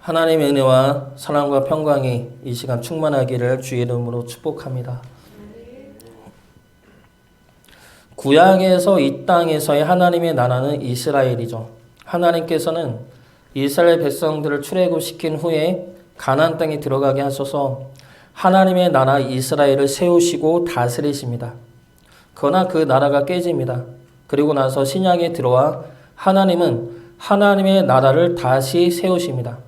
하나님의 은혜와 사랑과 평강이 이 시간 충만하기를 주의 이름으로 축복합니다. 구약에서 이 땅에서의 하나님의 나라는 이스라엘이죠. 하나님께서는 이스라엘 백성들을 출애굽시킨 후에 가나안 땅에 들어가게 하셔서 하나님의 나라 이스라엘을 세우시고 다스리십니다. 그러나 그 나라가 깨집니다. 그리고 나서 신약에 들어와 하나님은 하나님의 나라를 다시 세우십니다.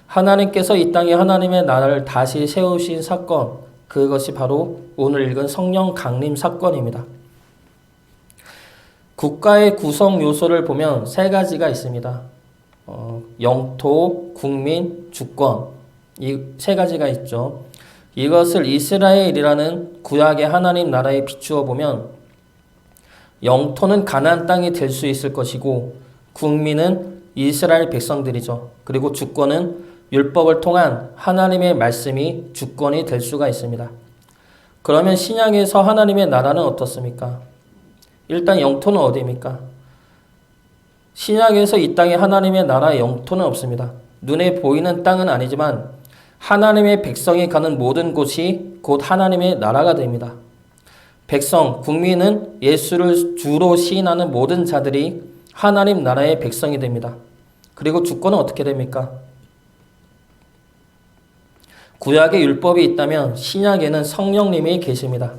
하나님께서 이 땅에 하나님의 나라를 다시 세우신 사건, 그것이 바로 오늘 읽은 성령 강림 사건입니다. 국가의 구성 요소를 보면 세 가지가 있습니다. 영토, 국민, 주권, 이 세 가지가 있죠. 이것을 이스라엘이라는 구약의 하나님 나라에 비추어 보면 영토는 가나안 땅이 될 수 있을 것이고 국민은 이스라엘 백성들이죠. 그리고 주권은 율법을 통한 하나님의 말씀이 주권이 될 수가 있습니다. 그러면 신약에서 하나님의 나라는 어떻습니까? 일단 영토는 어디입니까? 신약에서 이 땅에 하나님의 나라의 영토는 없습니다. 눈에 보이는 땅은 아니지만 하나님의 백성이 가는 모든 곳이 곧 하나님의 나라가 됩니다. 백성, 국민은 예수를 주로 시인하는 모든 자들이 하나님 나라의 백성이 됩니다. 그리고 주권은 어떻게 됩니까? 구약에 율법이 있다면 신약에는 성령님이 계십니다.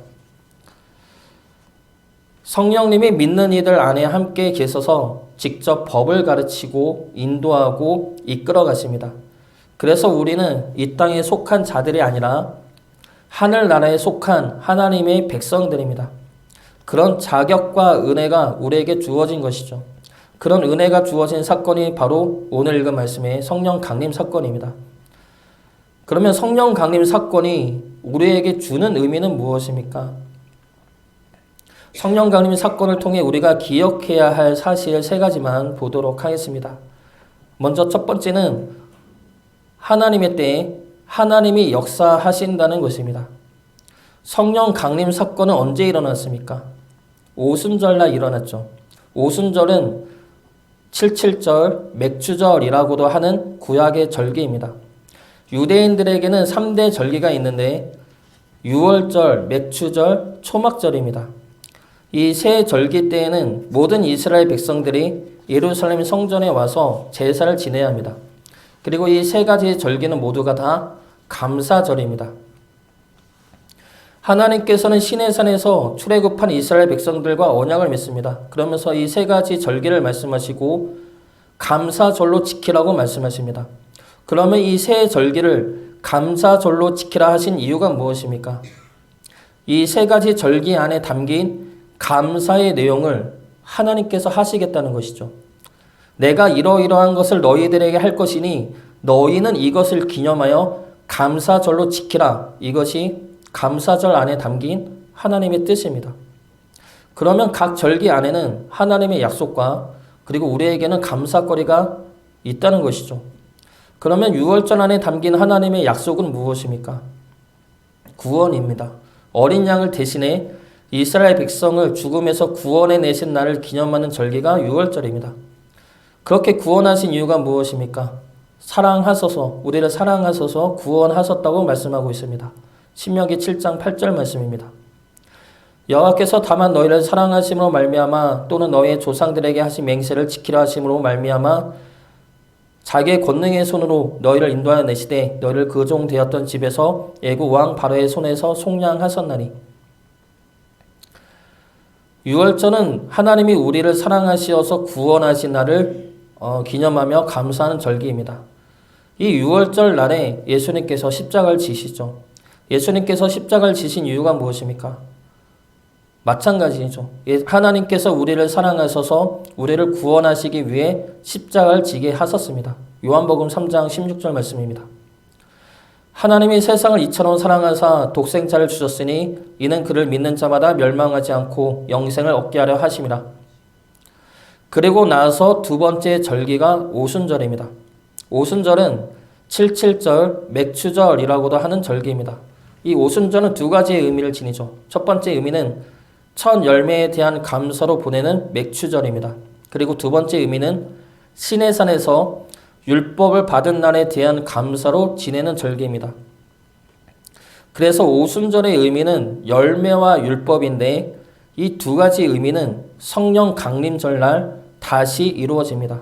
성령님이 믿는 이들 안에 함께 계셔서 직접 법을 가르치고 인도하고 이끌어 가십니다. 그래서 우리는 이 땅에 속한 자들이 아니라 하늘나라에 속한 하나님의 백성들입니다. 그런 자격과 은혜가 우리에게 주어진 것이죠. 그런 은혜가 주어진 사건이 바로 오늘 읽은 말씀의 성령 강림 사건입니다. 그러면 성령 강림 사건이 우리에게 주는 의미는 무엇입니까? 성령 강림 사건을 통해 우리가 기억해야 할 사실 세 가지만 보도록 하겠습니다. 먼저 첫 번째는 하나님의 때에 하나님이 역사하신다는 것입니다. 성령 강림 사건은 언제 일어났습니까? 오순절날 일어났죠. 오순절은 77절, 맥추절이라고도 하는 구약의 절기입니다. 유대인들에게는 3대 절기가 있는데 유월절, 맥추절, 초막절입니다. 이 세 절기 때에는 모든 이스라엘 백성들이 예루살렘 성전에 와서 제사를 지내야 합니다. 그리고 이 세 가지의 절기는 모두가 다 감사절입니다. 하나님께서는 시내산에서 출애굽한 이스라엘 백성들과 언약을 맺습니다. 그러면서 이 세 가지 절기를 말씀하시고 감사절로 지키라고 말씀하십니다. 그러면 이 세 절기를 감사절로 지키라 하신 이유가 무엇입니까? 이 세 가지 절기 안에 담긴 감사의 내용을 하나님께서 하시겠다는 것이죠. 내가 이러이러한 것을 너희들에게 할 것이니 너희는 이것을 기념하여 감사절로 지키라. 이것이 감사절 안에 담긴 하나님의 뜻입니다. 그러면 각 절기 안에는 하나님의 약속과 그리고 우리에게는 감사거리가 있다는 것이죠. 그러면 유월절 안에 담긴 하나님의 약속은 무엇입니까? 구원입니다. 어린 양을 대신해 이스라엘 백성을 죽음에서 구원해 내신 날을 기념하는 절기가 유월절입니다. 그렇게 구원하신 이유가 무엇입니까? 사랑하소서, 우리를 사랑하소서 구원하셨다고 말씀하고 있습니다. 신명기 7장 8절 말씀입니다. 여호와께서 다만 너희를 사랑하심으로 말미암아 또는 너희의 조상들에게 하신 맹세를 지키려 하심으로 말미암아 자기의 권능의 손으로 너희를 인도하여 내시되 너희를 그 종 되었던 집에서 애굽 왕 바로의 손에서 속량하셨나니. 유월절은 하나님이 우리를 사랑하시어서 구원하신 날을 기념하며 감사하는 절기입니다. 이 유월절 날에 예수님께서 십자가를 지시죠. 예수님께서 십자가를 지신 이유가 무엇입니까? 마찬가지죠. 하나님께서 우리를 사랑하셔서 우리를 구원하시기 위해 십자가를 지게 하셨습니다. 요한복음 3장 16절 말씀입니다. 하나님이 세상을 이처럼 사랑하사 독생자를 주셨으니 이는 그를 믿는 자마다 멸망하지 않고 영생을 얻게 하려 하심이라. 그리고 나서 두 번째 절기가 오순절입니다. 오순절은 77절, 맥추절이라고도 하는 절기입니다. 이 오순절은 두 가지의 의미를 지니죠. 첫 번째 의미는 첫 열매에 대한 감사로 보내는 맥추절입니다. 그리고 두 번째 의미는 시내산에서 율법을 받은 날에 대한 감사로 지내는 절기입니다. 그래서 오순절의 의미는 열매와 율법인데 이 두 가지 의미는 성령 강림절날 다시 이루어집니다.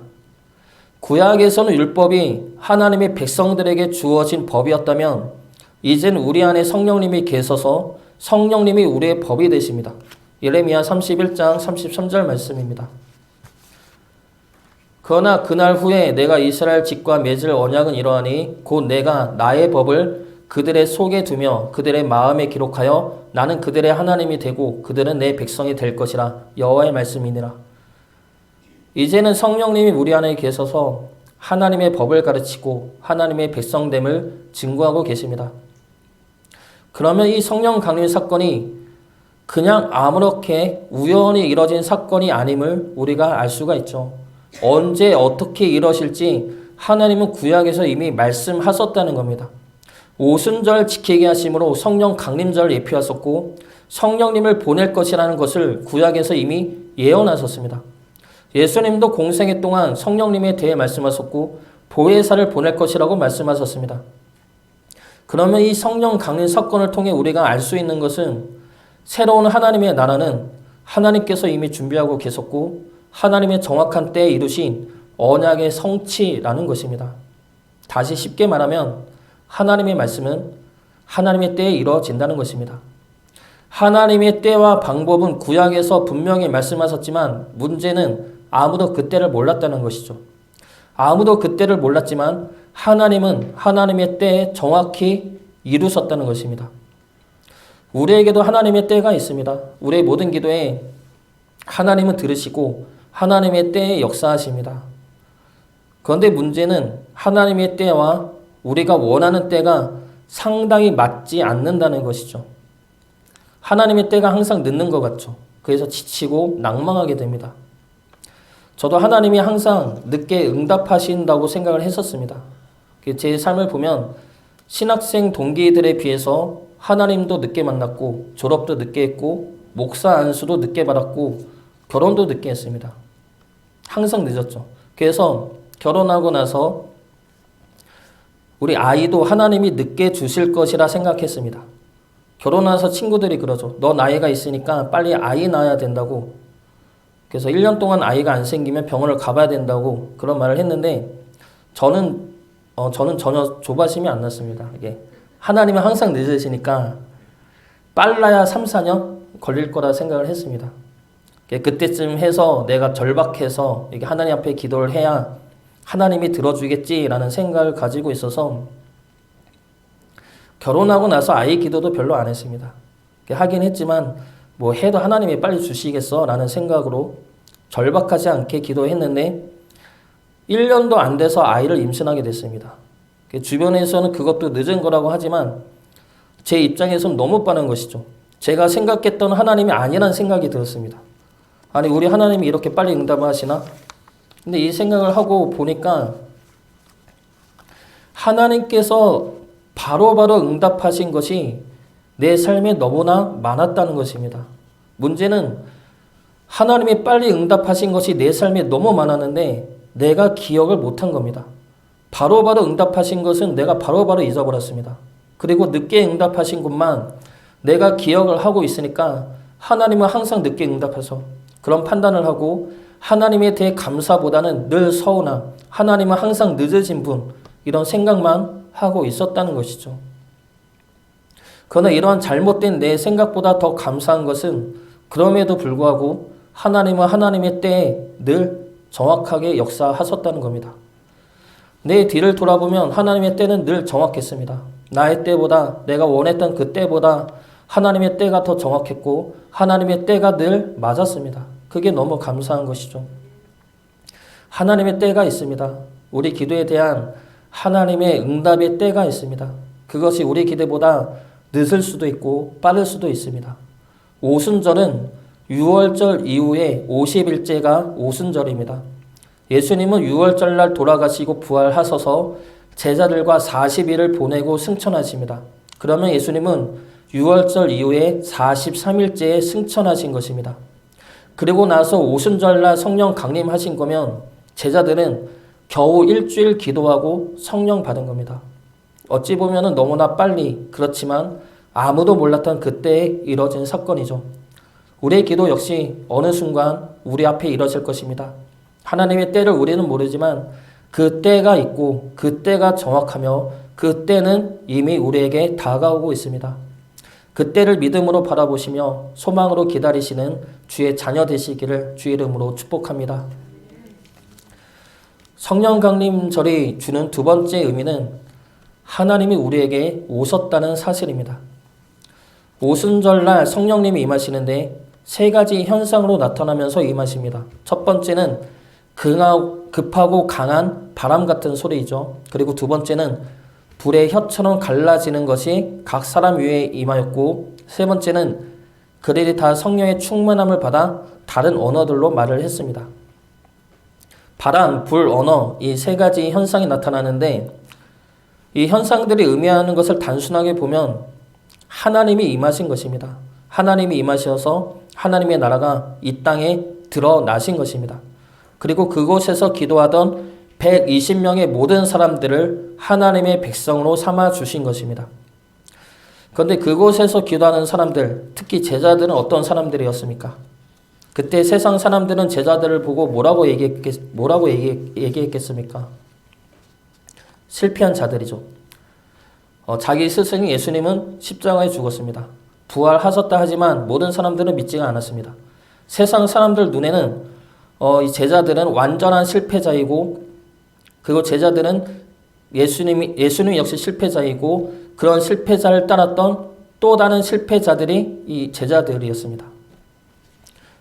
구약에서는 율법이 하나님의 백성들에게 주어진 법이었다면 이젠 우리 안에 성령님이 계셔서 성령님이 우리의 법이 되십니다. 예레미야 31장 33절 말씀입니다. 그러나 그날 후에 내가 이스라엘 집과 맺을 언약은 이러하니 곧 내가 나의 법을 그들의 속에 두며 그들의 마음에 기록하여 나는 그들의 하나님이 되고 그들은 내 백성이 될 것이라. 여호와의 말씀이니라. 이제는 성령님이 우리 안에 계셔서 하나님의 법을 가르치고 하나님의 백성됨을 증거하고 계십니다. 그러면 이 성령 강림 사건이 그냥 아무렇게 우연히 이뤄진 사건이 아님을 우리가 알 수가 있죠. 언제 어떻게 이뤄질지 하나님은 구약에서 이미 말씀하셨다는 겁니다. 오순절 지키게 하심으로 성령 강림절을 예표하셨고 성령님을 보낼 것이라는 것을 구약에서 이미 예언하셨습니다. 예수님도 공생애 동안 성령님에 대해 말씀하셨고 보혜사를 보낼 것이라고 말씀하셨습니다. 그러면 이 성령 강림 사건을 통해 우리가 알 수 있는 것은 새로운 하나님의 나라는 하나님께서 이미 준비하고 계셨고 하나님의 정확한 때에 이루신 언약의 성취라는 것입니다. 다시 쉽게 말하면 하나님의 말씀은 하나님의 때에 이루어진다는 것입니다. 하나님의 때와 방법은 구약에서 분명히 말씀하셨지만 문제는 아무도 그때를 몰랐다는 것이죠. 아무도 그때를 몰랐지만 하나님은 하나님의 때에 정확히 이루셨다는 것입니다. 우리에게도 하나님의 때가 있습니다. 우리의 모든 기도에 하나님은 들으시고 하나님의 때에 역사하십니다. 그런데 문제는 하나님의 때와 우리가 원하는 때가 상당히 맞지 않는다는 것이죠. 하나님의 때가 항상 늦는 것 같죠. 그래서 지치고 낭망하게 됩니다. 저도 하나님이 항상 늦게 응답하신다고 생각을 했었습니다. 제 삶을 보면 신학생 동기들에 비해서 하나님도 늦게 만났고 졸업도 늦게 했고 목사 안수도 늦게 받았고 결혼도 늦게 했습니다. 항상 늦었죠. 그래서 결혼하고 나서 우리 아이도 하나님이 늦게 주실 것이라 생각했습니다. 결혼해서 친구들이 그러죠. 너 나이가 있으니까 빨리 아이 낳아야 된다고. 그래서 1년 동안 아이가 안 생기면 병원을 가봐야 된다고 그런 말을 했는데 저는 전혀 조바심이 안 났습니다. 이게 하나님은 항상 늦으시니까 빨라야 3, 4년 걸릴 거라 생각을 했습니다. 그때쯤 해서 내가 절박해서 이게 하나님 앞에 기도를 해야 하나님이 들어주겠지라는 생각을 가지고 있어서 결혼하고 나서 아이 기도도 별로 안 했습니다. 하긴 했지만 뭐 해도 하나님이 빨리 주시겠어 라는 생각으로 절박하지 않게 기도했는데 1년도 안 돼서 아이를 임신하게 됐습니다. 주변에서는 그것도 늦은 거라고 하지만 제 입장에서는 너무 빠른 것이죠. 제가 생각했던 하나님이 아니라는 생각이 들었습니다. 아니 우리 하나님이 이렇게 빨리 응답하시나? 근데 이 생각을 하고 보니까 하나님께서 바로바로 응답하신 것이 내 삶에 너무나 많았다는 것입니다. 문제는 하나님이 빨리 응답하신 것이 내 삶에 너무 많았는데 내가 기억을 못한 겁니다. 바로바로 응답하신 것은 내가 바로바로 잊어버렸습니다. 그리고 늦게 응답하신 것만 내가 기억을 하고 있으니까 하나님은 항상 늦게 응답해서 그런 판단을 하고 하나님에 대해 감사보다는 늘 서운함, 하나님은 항상 늦으신 분 이런 생각만 하고 있었다는 것이죠. 그러나 이러한 잘못된 내 생각보다 더 감사한 것은 그럼에도 불구하고 하나님은 하나님의 때에 늘 정확하게 역사하셨다는 겁니다. 내 뒤를 돌아보면 하나님의 때는 늘 정확했습니다. 나의 때보다 내가 원했던 그 때보다 하나님의 때가 더 정확했고 하나님의 때가 늘 맞았습니다. 그게 너무 감사한 것이죠. 하나님의 때가 있습니다. 우리 기도에 대한 하나님의 응답의 때가 있습니다. 그것이 우리 기대보다 늦을 수도 있고 빠를 수도 있습니다. 오순절은 6월절 이후에 50일째가 오순절입니다. 예수님은 6월절날 돌아가시고 부활하셔서 제자들과 40일을 보내고 승천하십니다. 그러면 예수님은 6월절 이후에 43일째에 승천하신 것입니다. 그리고 나서 오순절날 성령 강림하신 거면 제자들은 겨우 일주일 기도하고 성령 받은 겁니다. 어찌 보면 너무나 빨리, 그렇지만 아무도 몰랐던 그때에 이뤄진 사건이죠. 우리의 기도 역시 어느 순간 우리 앞에 이뤄질 것입니다. 하나님의 때를 우리는 모르지만 그 때가 있고 그 때가 정확하며 그 때는 이미 우리에게 다가오고 있습니다. 그 때를 믿음으로 바라보시며 소망으로 기다리시는 주의 자녀 되시기를 주의 이름으로 축복합니다. 성령 강림절이 주는 두 번째 의미는 하나님이 우리에게 오셨다는 사실입니다. 오순절날 성령님이 임하시는데 세 가지 현상으로 나타나면서 임하십니다. 첫 번째는 급하고 강한 바람 같은 소리이죠. 그리고 두 번째는 불의 혀처럼 갈라지는 것이 각 사람 위에 임하였고, 세 번째는 그들이 다 성령의 충만함을 받아 다른 언어들로 말을 했습니다. 바람, 불, 언어, 이 세 가지 현상이 나타나는데 이 현상들이 의미하는 것을 단순하게 보면 하나님이 임하신 것입니다. 하나님이 임하셔서 하나님의 나라가 이 땅에 드러나신 것입니다. 그리고 그곳에서 기도하던 120명의 모든 사람들을 하나님의 백성으로 삼아 주신 것입니다. 그런데 그곳에서 기도하는 사람들, 특히 제자들은 어떤 사람들이었습니까? 그때 세상 사람들은 제자들을 보고 뭐라고 얘기했겠습니까? 실패한 자들이죠. 자기 스승인 예수님은 십자가에 죽었습니다. 부활하셨다 하지만 모든 사람들은 믿지가 않았습니다. 세상 사람들 눈에는 이 제자들은 완전한 실패자이고, 그리고 제자들은 예수님 역시 실패자이고, 그런 실패자를 따랐던 또 다른 실패자들이 이 제자들이었습니다.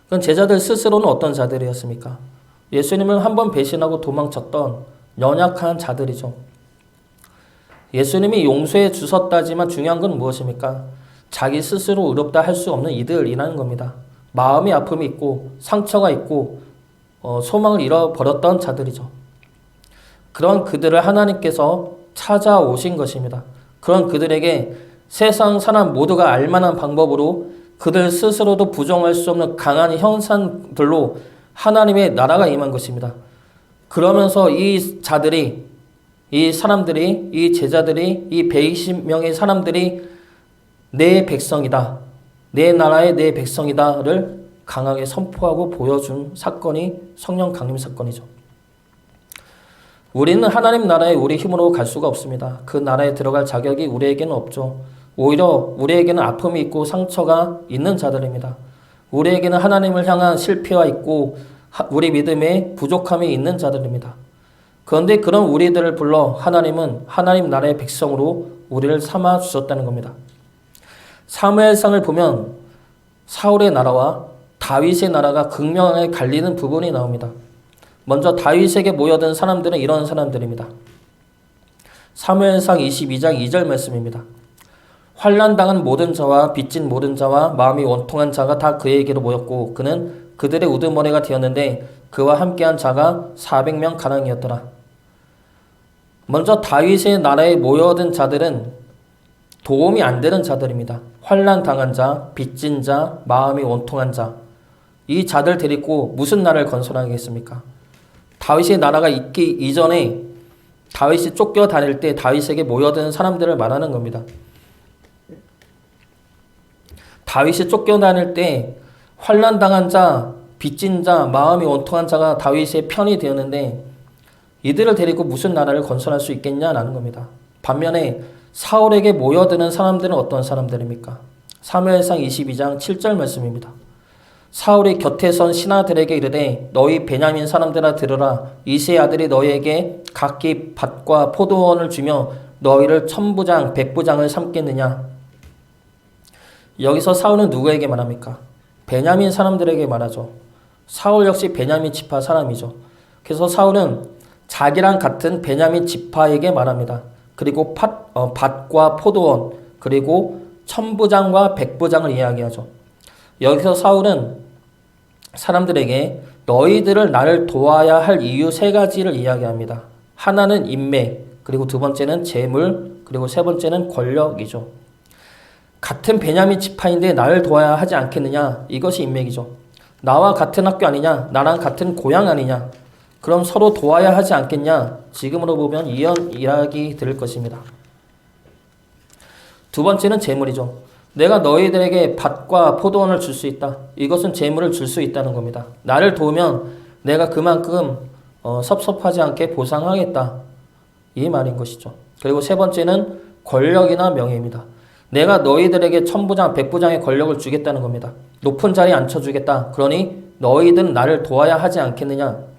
그럼 제자들 스스로는 어떤 자들이었습니까? 예수님을 한번 배신하고 도망쳤던 연약한 자들이죠. 예수님이 용서해 주셨다지만 중요한 건 무엇입니까? 자기 스스로 의롭다 할 수 없는 이들이라는 겁니다. 마음의 아픔이 있고 상처가 있고 소망을 잃어버렸던 자들이죠. 그런 그들을 하나님께서 찾아오신 것입니다. 그런 그들에게 세상 사람 모두가 알만한 방법으로 그들 스스로도 부정할 수 없는 강한 형상들로 하나님의 나라가 임한 것입니다. 그러면서 이 자들이, 이 사람들이, 이 제자들이, 이 120명의 사람들이 내 백성이다, 내 나라의 내 백성이다를 강하게 선포하고 보여준 사건이 성령 강림 사건이죠. 우리는 하나님 나라에 우리 힘으로 갈 수가 없습니다. 그 나라에 들어갈 자격이 우리에게는 없죠. 오히려 우리에게는 아픔이 있고 상처가 있는 자들입니다. 우리에게는 하나님을 향한 실패가 있고 우리 믿음에 부족함이 있는 자들입니다. 그런데 그런 우리들을 불러 하나님은 하나님 나라의 백성으로 우리를 삼아 주셨다는 겁니다. 사무엘상을 보면 사울의 나라와 다윗의 나라가 극명하게 갈리는 부분이 나옵니다. 먼저 다윗에게 모여든 사람들은 이런 사람들입니다. 사무엘상 22장 2절 말씀입니다. 환난당한 모든 자와 빚진 모든 자와 마음이 원통한 자가 다 그에게로 모였고 그는 그들의 우두머리가 되었는데 그와 함께한 자가 400명 가량이었더라. 먼저 다윗의 나라에 모여든 자들은 도움이 안 되는 자들입니다. 환난당한 자, 빚진 자, 마음이 원통한 자. 이 자들 데리고 무슨 나라를 건설하겠습니까? 다윗의 나라가 있기 이전에 다윗이 쫓겨다닐 때 다윗에게 모여든 사람들을 말하는 겁니다. 다윗이 쫓겨다닐 때 환난당한 자, 빚진 자, 마음이 원통한 자가 다윗의 편이 되었는데 이들을 데리고 무슨 나라를 건설할 수 있겠냐라는 겁니다. 반면에 사울에게 모여드는 사람들은 어떤 사람들입니까? 사무엘상 22장 7절 말씀입니다. 사울이 곁에 선 신하들에게 이르되 너희 베냐민 사람들아 들으라. 이새의 아들이 너희에게 각기 밭과 포도원을 주며 너희를 천부장, 백부장을 삼겠느냐. 여기서 사울은 누구에게 말합니까? 베냐민 사람들에게 말하죠. 사울 역시 베냐민 지파 사람이죠. 그래서 사울은 자기랑 같은 베냐민 지파에게 말합니다. 그리고 밭과 포도원, 그리고 천부장과 백부장을 이야기하죠. 여기서 사울은 사람들에게 너희들을 나를 도와야 할 이유 세 가지를 이야기합니다. 하나는 인맥, 그리고 두 번째는 재물, 그리고 세 번째는 권력이죠. 같은 베냐민 지파인데 나를 도와야 하지 않겠느냐? 이것이 인맥이죠. 나와 같은 학교 아니냐? 나랑 같은 고향 아니냐? 그럼 서로 도와야 하지 않겠냐? 지금으로 보면 이런 이야기 들을 것입니다. 두 번째는 재물이죠. 내가 너희들에게 밭과 포도원을 줄 수 있다. 이것은 재물을 줄 수 있다는 겁니다. 나를 도우면 내가 그만큼 섭섭하지 않게 보상하겠다. 이 말인 것이죠. 그리고 세 번째는 권력이나 명예입니다. 내가 너희들에게 천부장, 백부장의 권력을 주겠다는 겁니다. 높은 자리에 앉혀주겠다. 그러니 너희들은 나를 도와야 하지 않겠느냐.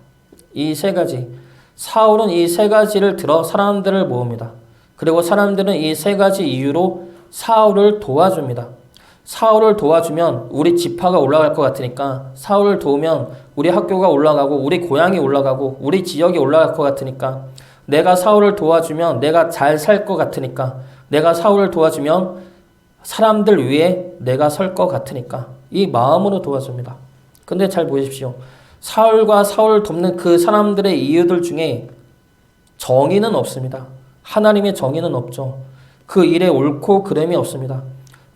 이 세 가지. 사울은 이 세 가지를 들어 사람들을 모읍니다. 그리고 사람들은 이 세 가지 이유로 사울을 도와줍니다. 사울을 도와주면 우리 지파가 올라갈 것 같으니까, 사울을 도우면 우리 학교가 올라가고 우리 고향이 올라가고 우리 지역이 올라갈 것 같으니까, 내가 사울을 도와주면 내가 잘 살 것 같으니까, 내가 사울을 도와주면 사람들 위에 내가 설 것 같으니까 이 마음으로 도와줍니다. 근데 잘 보십시오. 사울과 사울을 돕는 그 사람들의 이유들 중에 정의는 없습니다. 하나님의 정의는 없죠. 그 일에 옳고 그름이 없습니다.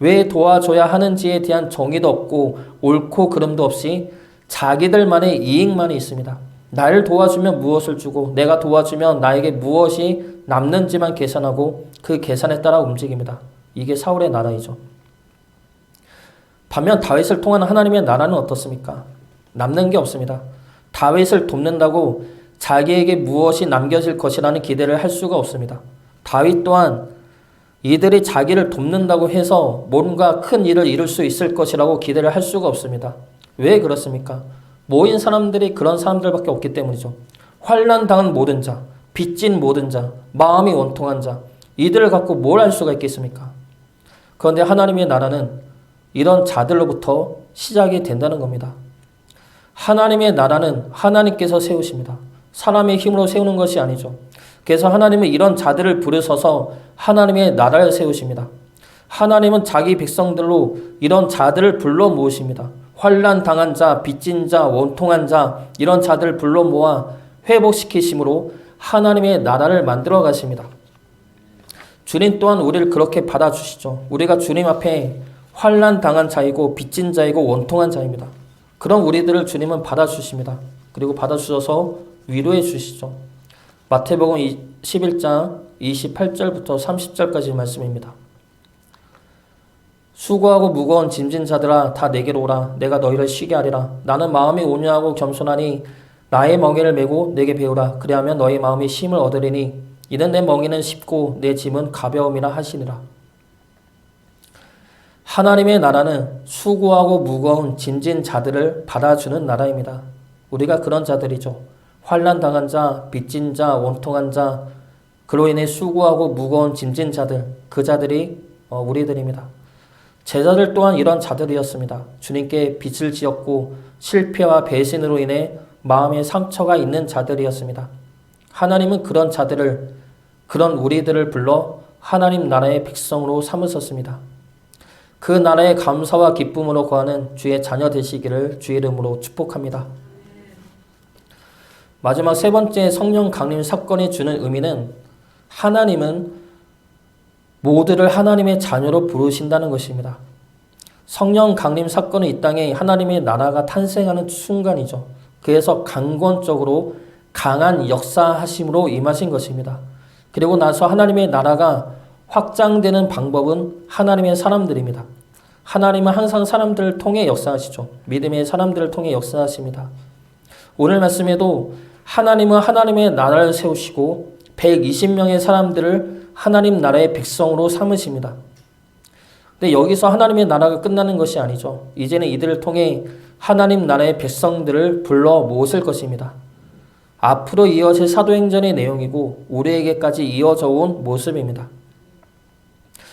왜 도와줘야 하는지에 대한 정의도 없고 옳고 그름도 없이 자기들만의 이익만이 있습니다. 나를 도와주면 무엇을 주고 내가 도와주면 나에게 무엇이 남는지만 계산하고 그 계산에 따라 움직입니다. 이게 사울의 나라이죠. 반면 다윗을 통한 하나님의 나라는 어떻습니까? 남는 게 없습니다. 다윗을 돕는다고 자기에게 무엇이 남겨질 것이라는 기대를 할 수가 없습니다. 다윗 또한 이들이 자기를 돕는다고 해서 뭔가 큰 일을 이룰 수 있을 것이라고 기대를 할 수가 없습니다. 왜 그렇습니까? 모인 사람들이 그런 사람들밖에 없기 때문이죠. 환난 당한 모든 자, 빚진 모든 자, 마음이 원통한 자, 이들을 갖고 뭘 할 수가 있겠습니까? 그런데 하나님의 나라는 이런 자들로부터 시작이 된다는 겁니다. 하나님의 나라는 하나님께서 세우십니다. 사람의 힘으로 세우는 것이 아니죠. 그래서 하나님은 이런 자들을 부르셔서 하나님의 나라를 세우십니다. 하나님은 자기 백성들로 이런 자들을 불러 모으십니다. 환난 당한 자, 빚진 자, 원통한 자, 이런 자들을 불러 모아 회복시키심으로 하나님의 나라를 만들어 가십니다. 주님 또한 우리를 그렇게 받아주시죠. 우리가 주님 앞에 환난 당한 자이고 빚진 자이고 원통한 자입니다. 그런 우리들을 주님은 받아주십니다. 그리고 받아주셔서 위로해 주시죠. 마태복음 11장 28절부터 30절까지 말씀입니다. 수고하고 무거운 짐진 자들아 다 내게로 오라. 내가 너희를 쉬게 하리라. 나는 마음이 온유하고 겸손하니 나의 멍에를 메고 내게 배우라. 그리하면 너희 마음이 쉼을 얻으리니 이는 내 멍에는 쉽고 내 짐은 가벼움이라 하시니라. 하나님의 나라는 수고하고 무거운 짐진 자들을 받아주는 나라입니다. 우리가 그런 자들이죠. 환난 당한 자, 빚진 자, 원통한 자, 그로 인해 수고하고 무거운 짐진 자들, 그 자들이 우리들입니다. 제자들 또한 이런 자들이었습니다. 주님께 빚을 지었고 실패와 배신으로 인해 마음에 상처가 있는 자들이었습니다. 하나님은 그런 자들을, 그런 우리들을 불러 하나님 나라의 백성으로 삼으셨습니다. 그 나라의 감사와 기쁨으로 거하는 주의 자녀 되시기를 주의 이름으로 축복합니다. 마지막 세 번째 성령 강림 사건이 주는 의미는 하나님은 모두를 하나님의 자녀로 부르신다는 것입니다. 성령 강림 사건은 이 땅에 하나님의 나라가 탄생하는 순간이죠. 그래서 강권적으로 강한 역사하심으로 임하신 것입니다. 그리고 나서 하나님의 나라가 확장되는 방법은 하나님의 사람들입니다. 하나님은 항상 사람들을 통해 역사하시죠. 믿음의 사람들을 통해 역사하십니다. 오늘 말씀에도 하나님은 하나님의 나라를 세우시고 120명의 사람들을 하나님 나라의 백성으로 삼으십니다. 근데 여기서 하나님의 나라가 끝나는 것이 아니죠. 이제는 이들을 통해 하나님 나라의 백성들을 불러 모으실 것입니다. 앞으로 이어질 사도행전의 내용이고 우리에게까지 이어져 온 모습입니다.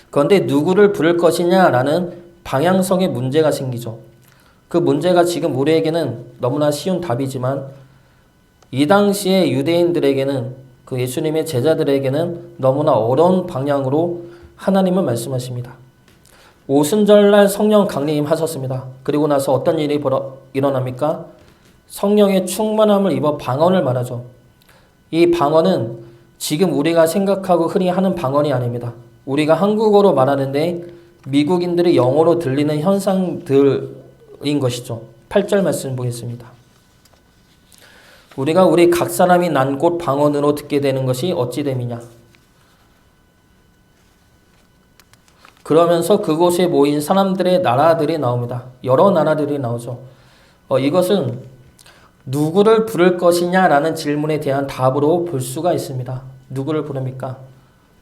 그런데 누구를 부를 것이냐라는 방향성의 문제가 생기죠. 그 문제가 지금 우리에게는 너무나 쉬운 답이지만 이 당시에 유대인들에게는, 그 예수님의 제자들에게는 너무나 어려운 방향으로 하나님은 말씀하십니다. 오순절날 성령 강림하셨습니다. 그리고 나서 어떤 일이 일어납니까? 성령의 충만함을 입어 방언을 말하죠. 이 방언은 지금 우리가 생각하고 흔히 하는 방언이 아닙니다. 우리가 한국어로 말하는데 미국인들이 영어로 들리는 현상들인 것이죠. 8절 말씀 보겠습니다. 우리가 우리 각 사람이 난 곳 방언으로 듣게 되는 것이 어찌 됨이냐. 그러면서 그곳에 모인 사람들의 나라들이 나옵니다. 여러 나라들이 나오죠. 이것은 누구를 부를 것이냐라는 질문에 대한 답으로 볼 수가 있습니다. 누구를 부릅니까?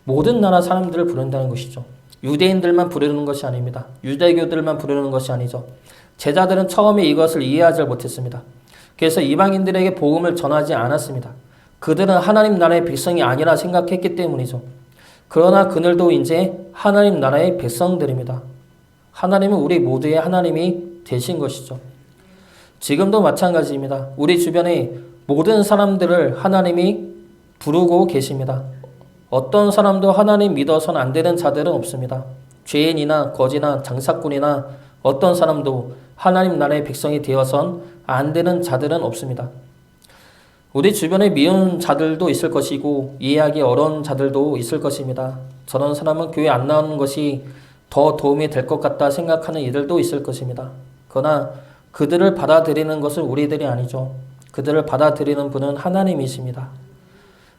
모든 나라 사람들을 부른다는 것이죠. 유대인들만 부르는 것이 아닙니다. 유대교들만 부르는 것이 아니죠. 제자들은 처음에 이것을 이해하지 못했습니다. 그래서 이방인들에게 복음을 전하지 않았습니다. 그들은 하나님 나라의 백성이 아니라 생각했기 때문이죠. 그러나 그들도 이제 하나님 나라의 백성들입니다. 하나님은 우리 모두의 하나님이 되신 것이죠. 지금도 마찬가지입니다. 우리 주변의 모든 사람들을 하나님이 부르고 계십니다. 어떤 사람도 하나님 믿어서는 안 되는 자들은 없습니다. 죄인이나 거지나 장사꾼이나 어떤 사람도 하나님 나라의 백성이 되어선 안 되는 자들은 없습니다. 우리 주변에 미운 자들도 있을 것이고 이해하기 어려운 자들도 있을 것입니다. 저런 사람은 교회 안 나오는 것이 더 도움이 될 것 같다 생각하는 이들도 있을 것입니다. 그러나 그들을 받아들이는 것은 우리들이 아니죠. 그들을 받아들이는 분은 하나님이십니다.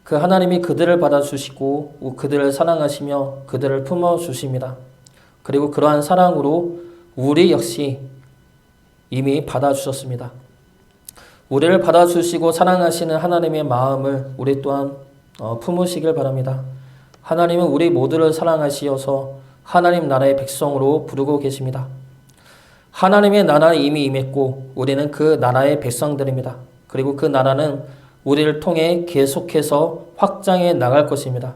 그 하나님이 그들을 받아주시고 그들을 사랑하시며 그들을 품어주십니다. 그리고 그러한 사랑으로 우리 역시 이미 받아주셨습니다. 우리를 받아주시고 사랑하시는 하나님의 마음을 우리 또한 품으시길 바랍니다. 하나님은 우리 모두를 사랑하시어서 하나님 나라의 백성으로 부르고 계십니다. 하나님의 나라는 이미 임했고 우리는 그 나라의 백성들입니다. 그리고 그 나라는 우리를 통해 계속해서 확장해 나갈 것입니다.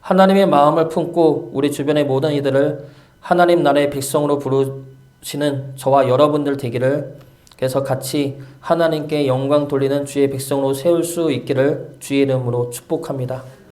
하나님의 마음을 품고 우리 주변의 모든 이들을 하나님 나라의 백성으로 부르시는 저와 여러분들 되기를, 그래서 같이 하나님께 영광 돌리는 주의 백성으로 세울 수 있기를 주의 이름으로 축복합니다.